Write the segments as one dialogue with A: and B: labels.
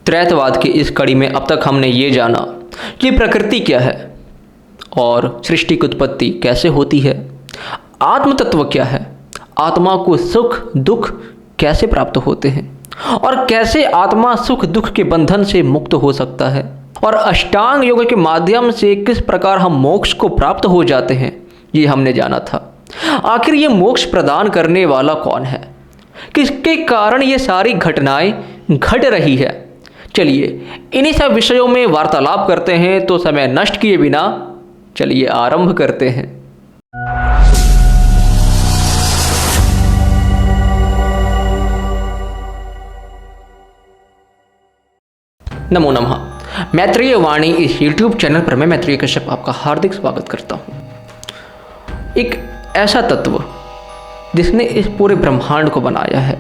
A: त्रैतवाद की इस कड़ी में अब तक हमने ये जाना कि प्रकृति क्या है और सृष्टि की उत्पत्ति कैसे होती है, आत्म तत्व क्या है, आत्मा को सुख दुख कैसे प्राप्त होते हैं और कैसे आत्मा सुख दुख के बंधन से मुक्त हो सकता है, और अष्टांग योग के माध्यम से किस प्रकार हम मोक्ष को प्राप्त हो जाते हैं, ये हमने जाना था। आखिर ये मोक्ष प्रदान करने वाला कौन है, किसके कारण ये सारी घटनाएं घट रही है। चलिए इन्हीं सब विषयों में वार्तालाप करते हैं, तो समय नष्ट किए बिना चलिए आरंभ करते हैं। नमो नमः। मैत्रेय वाणी इस YouTube चैनल पर मैं मैत्रेय कश्यप आपका हार्दिक स्वागत करता हूँ। एक ऐसा तत्व जिसने इस पूरे ब्रह्मांड को बनाया है,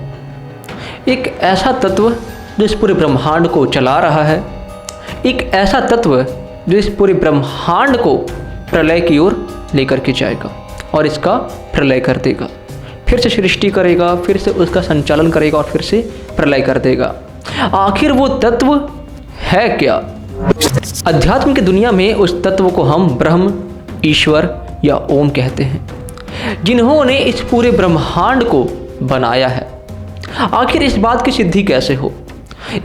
A: एक ऐसा तत्व जो इस पूरे ब्रह्मांड को चला रहा है, एक ऐसा तत्व जो इस पूरे ब्रह्मांड को प्रलय की ओर लेकर के जाएगा और इसका प्रलय कर देगा, फिर से सृष्टि करेगा, फिर से उसका संचालन करेगा और फिर से प्रलय कर देगा। आखिर वो तत्व है क्या? अध्यात्म की दुनिया में उस तत्व को हम ब्रह्म, ईश्वर या ओम कहते हैं, जिन्होंने इस पूरे ब्रह्मांड को बनाया है। आखिर इस बात की सिद्धि कैसे हो,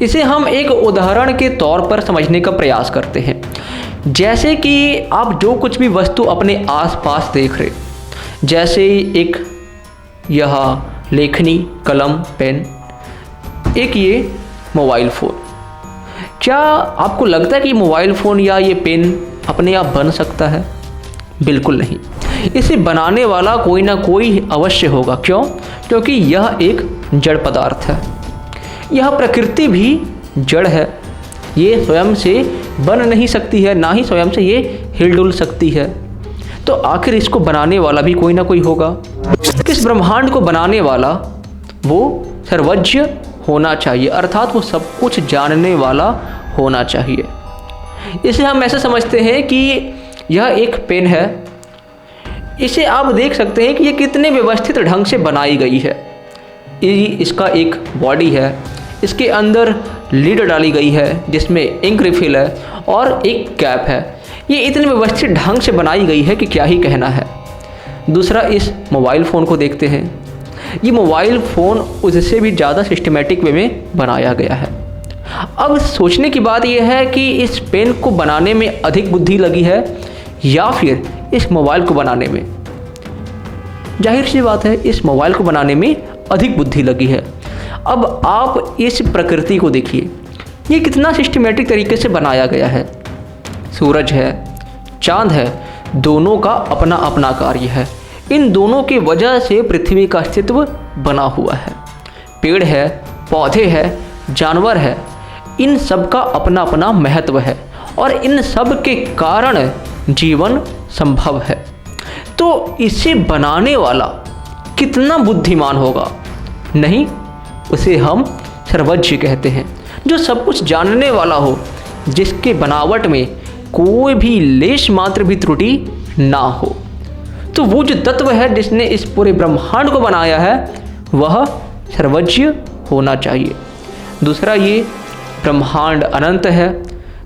A: इसे हम एक उदाहरण के तौर पर समझने का प्रयास करते हैं। जैसे कि आप जो कुछ भी वस्तु अपने आसपास देख रहे, जैसे एक यह लेखनी, कलम, पेन, एक ये मोबाइल फ़ोन। क्या आपको लगता है कि मोबाइल फ़ोन या ये पेन अपने आप बन सकता है? बिल्कुल नहीं। इसे बनाने वाला कोई ना कोई अवश्य होगा। क्यों? क्योंकि यह एक जड़ पदार्थ है। यह प्रकृति भी जड़ है, ये स्वयं से बन नहीं सकती है, ना ही स्वयं से ये हिलडुल सकती है। तो आखिर इसको बनाने वाला भी कोई ना कोई होगा। इस ब्रह्मांड को बनाने वाला वो सर्वज्ञ होना चाहिए, अर्थात वो सब कुछ जानने वाला होना चाहिए। इसे हम ऐसे समझते हैं कि यह एक पेन है। इसे आप देख सकते हैं कि ये कितने व्यवस्थित ढंग से बनाई गई है। इसका एक बॉडी है, इसके अंदर लीड डाली गई है जिसमें इंक रिफिल है और एक कैप है। ये इतने व्यवस्थित ढंग से बनाई गई है कि क्या ही कहना है। दूसरा, इस मोबाइल फ़ोन को देखते हैं। ये मोबाइल फ़ोन उससे भी ज़्यादा सिस्टमेटिक वे में बनाया गया है। अब सोचने की बात यह है कि इस पेन को बनाने में अधिक बुद्धि लगी है या फिर इस मोबाइल को बनाने में? जाहिर सी बात है, इस मोबाइल को बनाने में अधिक बुद्धि लगी है। अब आप इस प्रकृति को देखिए, ये कितना सिस्टमेटिक तरीके से बनाया गया है। सूरज है, चांद है, दोनों का अपना अपना कार्य है। इन दोनों की वजह से पृथ्वी का अस्तित्व बना हुआ है। पेड़ है, पौधे है, जानवर है, इन सब का अपना अपना महत्व है और इन सब के कारण जीवन संभव है। तो इसे बनाने वाला कितना बुद्धिमान होगा? नहीं, उसे हम सर्वज्ञ कहते हैं, जो सब कुछ जानने वाला हो, जिसके बनावट में कोई भी लेश मात्र भी त्रुटि ना हो। तो वो जो तत्व है जिसने इस पूरे ब्रह्मांड को बनाया है, वह सर्वज्ञ होना चाहिए। दूसरा, ये ब्रह्मांड अनंत है,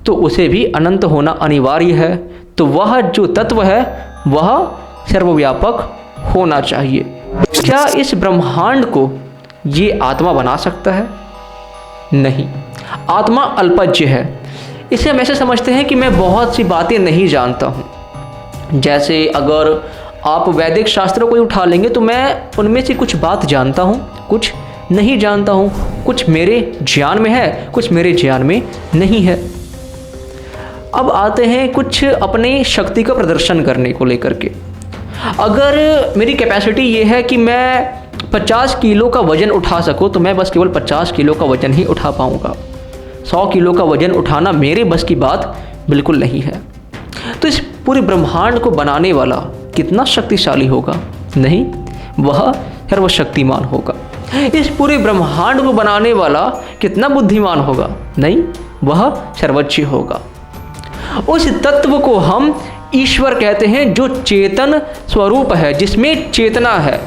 A: तो उसे भी अनंत होना अनिवार्य है। तो वह जो तत्व है वह सर्वव्यापक होना चाहिए। क्या इस ब्रह्मांड को ये आत्मा बना सकता है? नहीं, आत्मा अल्पज्ञ है। इसे हम ऐसे समझते हैं कि मैं बहुत सी बातें नहीं जानता हूँ। जैसे अगर आप वैदिक शास्त्रों को उठा लेंगे तो मैं उनमें से कुछ बात जानता हूँ, कुछ नहीं जानता हूँ, कुछ मेरे ज्ञान में है, कुछ मेरे ज्ञान में नहीं है। अब आते हैं कुछ अपनी शक्ति का प्रदर्शन करने को लेकर के। अगर मेरी कैपेसिटी ये है कि मैं 50 किलो का वज़न उठा सकूं, तो मैं बस केवल 50 किलो का वज़न ही उठा पाऊंगा। 100 किलो का वज़न उठाना मेरे बस की बात बिल्कुल नहीं है। तो इस पूरे ब्रह्मांड को बनाने वाला कितना शक्तिशाली होगा? नहीं, वह सर्वशक्तिमान होगा। इस पूरे ब्रह्मांड को बनाने वाला कितना बुद्धिमान होगा? नहीं, वह सर्वज्ञ होगा। उस तत्व को हम ईश्वर कहते हैं, जो चेतन स्वरूप है, जिसमें चेतना है।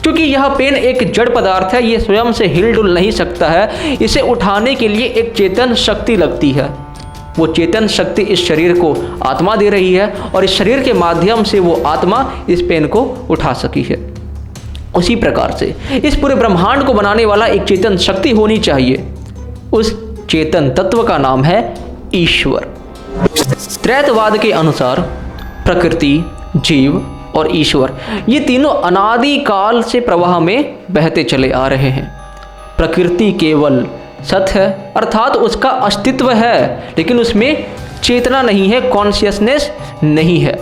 A: क्योंकि यह पेन एक जड़ पदार्थ है, ये स्वयं से हिल डुल नहीं सकता है, इसे उठाने के लिए एक चेतन शक्ति लगती है। वो चेतन शक्ति इस शरीर को आत्मा दे रही है और इस शरीर के माध्यम से वो आत्मा इस पेन को उठा सकी है। उसी प्रकार से इस पूरे ब्रह्मांड को बनाने वाला एक चेतन शक्ति होनी चाहिए। उस चेतन तत्व का नाम है ईश्वर। त्रैतवाद के अनुसार प्रकृति, जीव और ईश्वर ये तीनों अनादि काल से प्रवाह में बहते चले आ रहे हैं। प्रकृति केवल सत्य है, अर्थात उसका अस्तित्व है, लेकिन उसमें चेतना नहीं है, कॉन्शियसनेस नहीं है।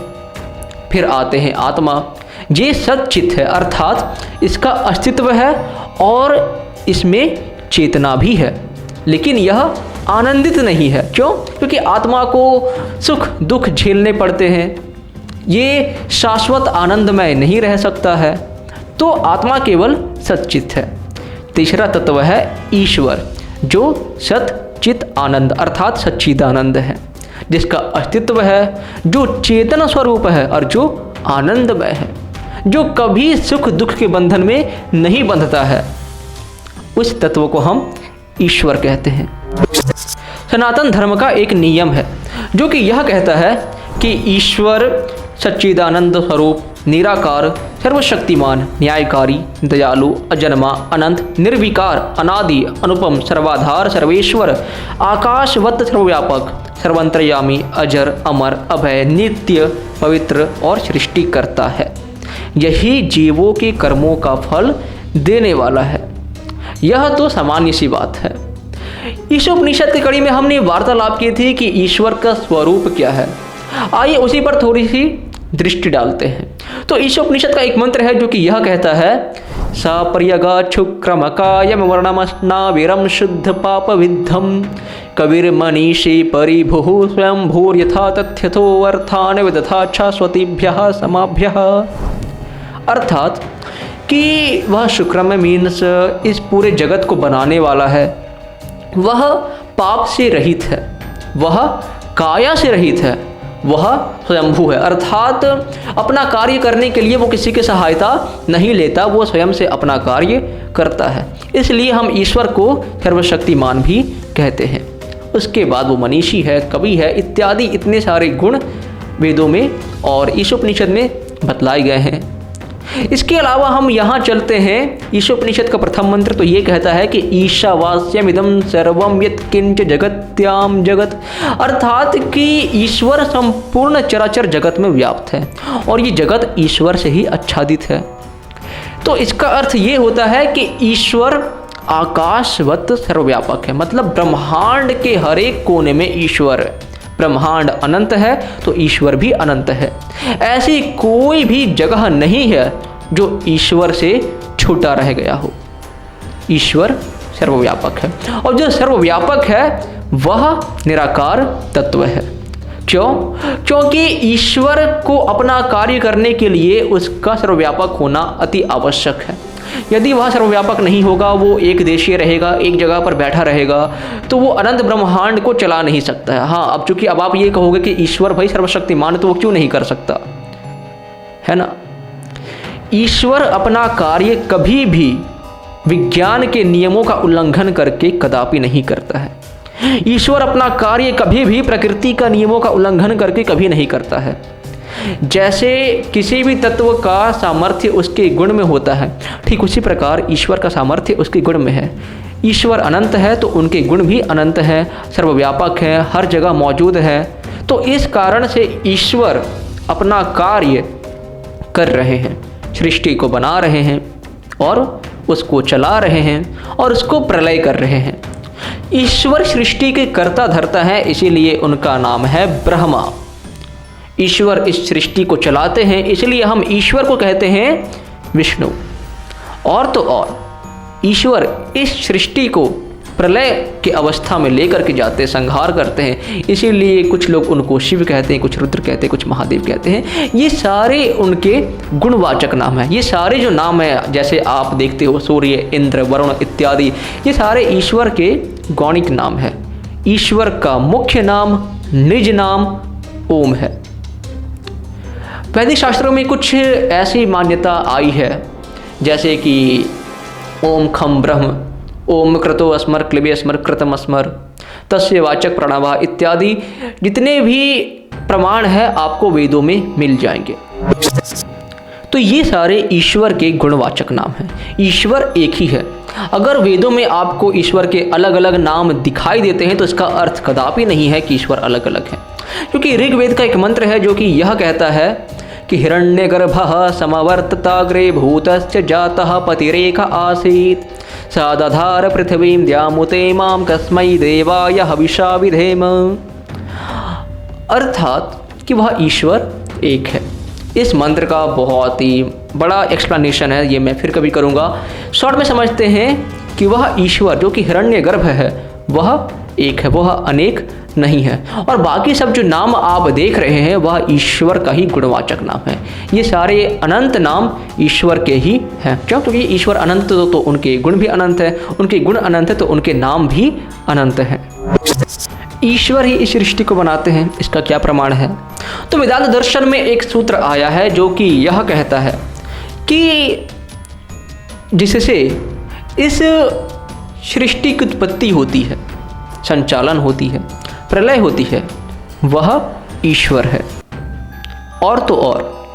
A: फिर आते हैं आत्मा, ये सच्चित है, अर्थात इसका अस्तित्व है और इसमें चेतना भी है, लेकिन यह आनंदित नहीं है। क्यों? क्योंकि आत्मा को सुख दुख झेलने पड़ते हैं, ये शाश्वत आनंदमय नहीं रह सकता है, तो आत्मा केवल सच्चित है। तीसरा तत्व है ईश्वर, जो सत चित आनंद अर्थात सच्चिदानंद है, जिसका अस्तित्व है, जो चेतन स्वरूप है और जो आनंदमय है, जो कभी सुख दुख के बंधन में नहीं बंधता है। उस तत्व को हम ईश्वर कहते हैं। सनातन धर्म का एक नियम है जो कि यह कहता है कि ईश्वर सच्चिदानंद स्वरूप, निराकार, सर्वशक्तिमान, न्यायकारी, दयालु, अजन्मा, अनंत, निर्विकार, अनादि, अनुपम, सर्वाधार, सर्वेश्वर, आकाशवत, सर्वव्यापक, सर्वंतर्यामी, अजर, अमर, अभय, नित्य, पवित्र और सृष्टि करता है। यही जीवों के कर्मों का फल देने वाला है। यह तो सामान्य सी बात है। ईशोपनिषद की कड़ी में हमने वार्तालाप की थी कि ईश्वर का स्वरूप क्या है। आइए उसी पर थोड़ी सी दृष्टि डालते हैं। तो ईशोपनिषद का एक मंत्र है जो कि यह कहता है, सपर्यगाच्छुक्रमकायम वर्णमस्नाविरम शुद्ध पाप विद्धम कबीर मनीषी परिभु स्वयं भूर्यथा तथ्यथो अर्थान विदथा शाश्वतीभ्यः समाभ्यः। अर्थात कि वह शुक्रम मीन्स इस पूरे जगत को बनाने वाला है, वह पाप से रहित है, वह काया से रहित है, वह स्वयंभू है, अर्थात अपना कार्य करने के लिए वो किसी की सहायता नहीं लेता, वो स्वयं से अपना कार्य करता है। इसलिए हम ईश्वर को सर्वशक्तिमान भी कहते हैं। उसके बाद वो मनीषी है, कवि है, इत्यादि इतने सारे गुण वेदों में और ईशोपनिषद में बतलाए गए हैं। इसके अलावा हम यहाँ चलते हैं। ईशोपनिषद का प्रथम मंत्र तो ये कहता है कि ईशावास्यमिदं सर्वं यत्किंच जगत्याम जगत, अर्थात कि ईश्वर संपूर्ण चराचर जगत में व्याप्त है और ये जगत ईश्वर से ही आच्छादित है। तो इसका अर्थ ये होता है कि ईश्वर आकाशवत सर्वव्यापक है, मतलब ब्रह्मांड के हर एक कोने में ईश्वर है। ब्रह्मांड अनंत है तो ईश्वर भी अनंत है। ऐसी कोई भी जगह नहीं है जो ईश्वर से छूटा रह गया हो। ईश्वर सर्वव्यापक है और जो सर्वव्यापक है वह निराकार तत्व है। क्यों? क्योंकि ईश्वर को अपना कार्य करने के लिए उसका सर्वव्यापक होना अति आवश्यक है। यदि वह सर्वव्यापक नहीं होगा, वो एक देशीय रहेगा, एक जगह पर बैठा रहेगा, तो वो अनंत ब्रह्मांड को चला नहीं सकता है। हाँ, अब चूंकि अब आप ये कहोगे कि ईश्वर भाई सर्वशक्तिमान, तो वो क्यों नहीं कर सकता, है ना। ईश्वर अपना कार्य कभी भी विज्ञान के नियमों का उल्लंघन करके कदापि नहीं करता है। ईश्वर अपना कार्य कभी भी प्रकृति का नियमों का उल्लंघन करके कभी नहीं करता है। जैसे किसी भी तत्व का सामर्थ्य उसके गुण में होता है, ठीक उसी प्रकार ईश्वर का सामर्थ्य उसके गुण में है। ईश्वर अनंत है तो उनके गुण भी अनंत हैं, सर्वव्यापक है, हर जगह मौजूद है। तो इस कारण से ईश्वर अपना कार्य कर रहे हैं, सृष्टि को बना रहे हैं और उसको चला रहे हैं और उसको प्रलय कर रहे हैं। ईश्वर सृष्टि के कर्ता धर्ता है, इसीलिए उनका नाम है ब्रह्मा। ईश्वर इस सृष्टि को चलाते हैं, इसलिए हम ईश्वर को कहते हैं विष्णु। और तो और ईश्वर इस सृष्टि को प्रलय की अवस्था में लेकर के जाते, संहार करते हैं, इसीलिए कुछ लोग उनको शिव कहते हैं, कुछ रुद्र कहते हैं, कुछ महादेव कहते हैं। ये सारे उनके गुणवाचक नाम हैं। ये सारे जो नाम हैं, जैसे आप देखते हो सूर्य, इंद्र, वरुण इत्यादि, ये सारे ईश्वर के गौणिक नाम हैं। ईश्वर का मुख्य नाम, निज नाम ओम है। वैदिक शास्त्रों में कुछ ऐसी मान्यता आई है जैसे कि ओम खम ब्रह्म, ओम क्रतो अस्मर क्लिबे अस्मर कृतम अस्मर, तस्य वाचक प्रणवा इत्यादि जितने भी प्रमाण है आपको वेदों में मिल जाएंगे। तो ये सारे ईश्वर के गुणवाचक नाम हैं। ईश्वर एक ही है। अगर वेदों में आपको ईश्वर के अलग अलग नाम दिखाई देते हैं तो इसका अर्थ कदापि नहीं है कि ईश्वर अलग अलग है, क्योंकि ऋग्वेद का एक मंत्र है जो कि यह कहता है कि हिरण्यगर्भः समवर्तताग्रे भूतस्य जातः पतिरेक आसीत् स दधार पृथ्वीं द्यामुते मां कस्मै देवाय हविषा विधेम। अर्थात कि वह ईश्वर एक है। इस मंत्र का बहुत ही बड़ा एक्सप्लेनेशन है, ये मैं फिर कभी करूँगा। शॉर्ट में समझते हैं कि वह ईश्वर जो कि हिरण्यगर्भ है वह एक है, वह अनेक नहीं है, और बाकी सब जो नाम आप देख रहे हैं वह ईश्वर का ही गुणवाचक नाम है। ये सारे अनंत नाम ईश्वर के ही हैं। क्यों? क्योंकि ईश्वर अनंत तो उनके गुण भी अनंत है, उनके गुण अनंत है तो उनके नाम भी अनंत हैं। ईश्वर ही इस सृष्टि को बनाते हैं, इसका क्या प्रमाण है? तो वेदांत दर्शन में एक सूत्र आया है जो कि यह कहता है कि जिससे इस सृष्टि की उत्पत्ति होती है, संचालन होती है, प्रलय होती है, वह ईश्वर है। और तो और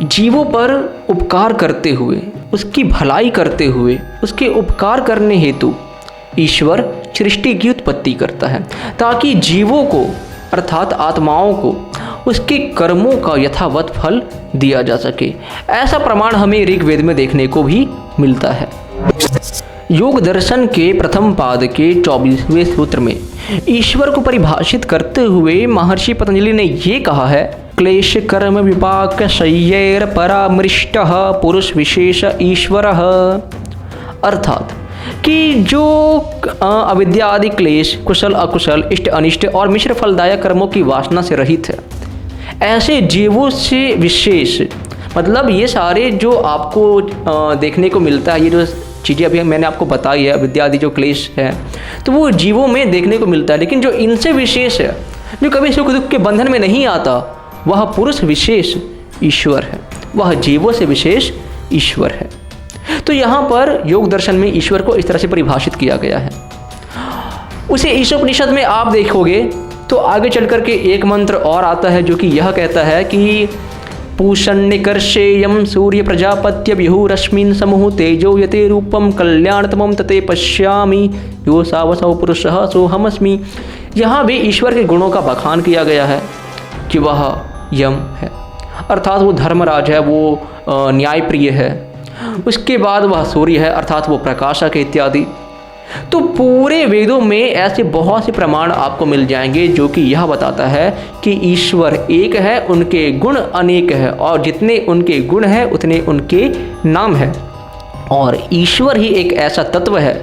A: जीवों पर उपकार करते हुए, उसकी भलाई करते हुए, उसके उपकार करने हेतु ईश्वर सृष्टि की उत्पत्ति करता है ताकि जीवों को अर्थात आत्माओं को उसके कर्मों का यथावत फल दिया जा सके। ऐसा प्रमाण हमें ऋग्वेद में देखने को भी मिलता है। योग दर्शन के प्रथम पाद के 24वें सूत्र में ईश्वर को परिभाषित करते हुए महर्षि पतंजलि ने ये कहा है, क्लेश कर्म विपाक शय्यैर परामृष्टः पुरुष विशेष ईश्वरः। अर्थात कि जो अविद्या आदि क्लेश, कुशल अकुशल, इष्ट अनिष्ट और मिश्र फलदायक कर्मों की वासना से रहित है, ऐसे जीवों से विशेष, मतलब ये सारे जो आपको देखने को मिलता है, ये जो चीज़ें अभी मैंने आपको बताई है, अविद्या आदि जो क्लेश है, तो वो जीवों में देखने को मिलता है, लेकिन जो इनसे विशेष है, जो कभी सुख दुख के बंधन में नहीं आता, वह पुरुष विशेष ईश्वर है, वह जीवों से विशेष ईश्वर है। तो यहाँ पर योग दर्शन में ईश्वर को इस तरह से परिभाषित किया गया है। उसे ईशोपनिषद में आप देखोगे तो आगे चल करके एक मंत्र और आता है जो कि यह कहता है कि पूषण्यकर्षेयम सूर्य प्रजापत्य विहुरश्मिन समूह तेजो यते रूपम कल्याणतमम तते पश्यामि यो सावसौ पुरुषः सोहमस्मि। यहाँ भी ईश्वर के गुणों का बखान किया गया है कि वह यम है, अर्थात वो धर्मराज है, वो न्यायप्रिय है। उसके बाद वह सूर्य है, अर्थात वो प्रकाशक है इत्यादि। तो पूरे वेदों में ऐसे बहुत से प्रमाण आपको मिल जाएंगे जो कि यह बताता है कि ईश्वर एक है, उनके गुण अनेक है, और जितने उनके गुण हैं उतने उनके नाम हैं। और ईश्वर ही एक ऐसा तत्व है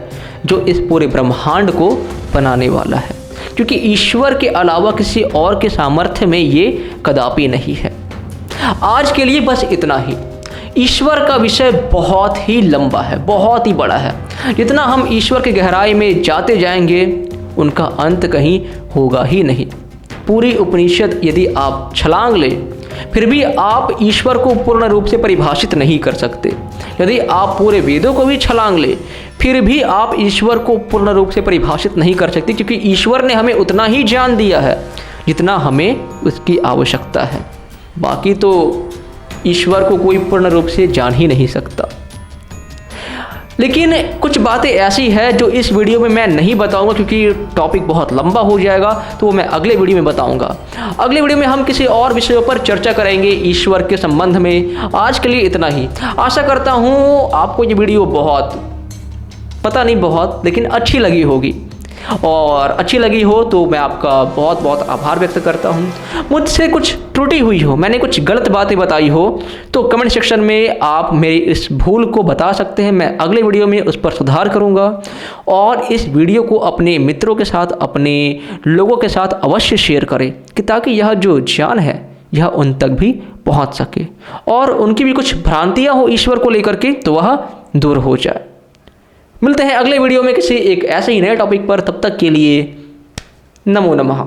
A: जो इस पूरे ब्रह्मांड को बनाने वाला है, क्योंकि ईश्वर के अलावा किसी और के सामर्थ्य में ये कदापि नहीं है। आज के लिए बस इतना ही। ईश्वर का विषय बहुत ही लंबा है, बहुत ही बड़ा है। जितना हम ईश्वर के गहराई में जाते जाएंगे उनका अंत कहीं होगा ही नहीं। पूरी उपनिषद यदि आप छलांग लें फिर भी आप ईश्वर को पूर्ण रूप से परिभाषित नहीं कर सकते। यदि आप पूरे वेदों को भी छलांग लें फिर भी आप ईश्वर को पूर्ण रूप से परिभाषित नहीं कर सकते, क्योंकि ईश्वर ने हमें उतना ही ज्ञान दिया है जितना हमें उसकी आवश्यकता है। बाकी तो ईश्वर को कोई पूर्ण रूप से जान ही नहीं सकता। लेकिन कुछ बातें ऐसी है जो इस वीडियो में मैं नहीं बताऊंगा क्योंकि टॉपिक बहुत लंबा हो जाएगा, तो वो मैं अगले वीडियो में बताऊंगा। अगले वीडियो में हम किसी और विषयों पर चर्चा करेंगे ईश्वर के संबंध में। आज के लिए इतना ही। आशा करता हूँ आपको ये वीडियो लेकिन अच्छी लगी होगी, और अच्छी लगी हो तो मैं आपका बहुत बहुत आभार व्यक्त करता हूँ। मुझसे कुछ त्रुटि हुई हो, मैंने कुछ गलत बातें बताई हो तो कमेंट सेक्शन में आप मेरी इस भूल को बता सकते हैं। मैं अगले वीडियो में उस पर सुधार करूँगा, और इस वीडियो को अपने मित्रों के साथ, अपने लोगों के साथ अवश्य शेयर करें कि ताकि यह जो ज्ञान है यह उन तक भी पहुँच सके, और उनकी भी कुछ भ्रांतियाँ हो ईश्वर को लेकर के तो वह दूर हो जाए। मिलते हैं अगले वीडियो में किसी एक ऐसे ही नए टॉपिक पर। तब तक के लिए नमो नमः।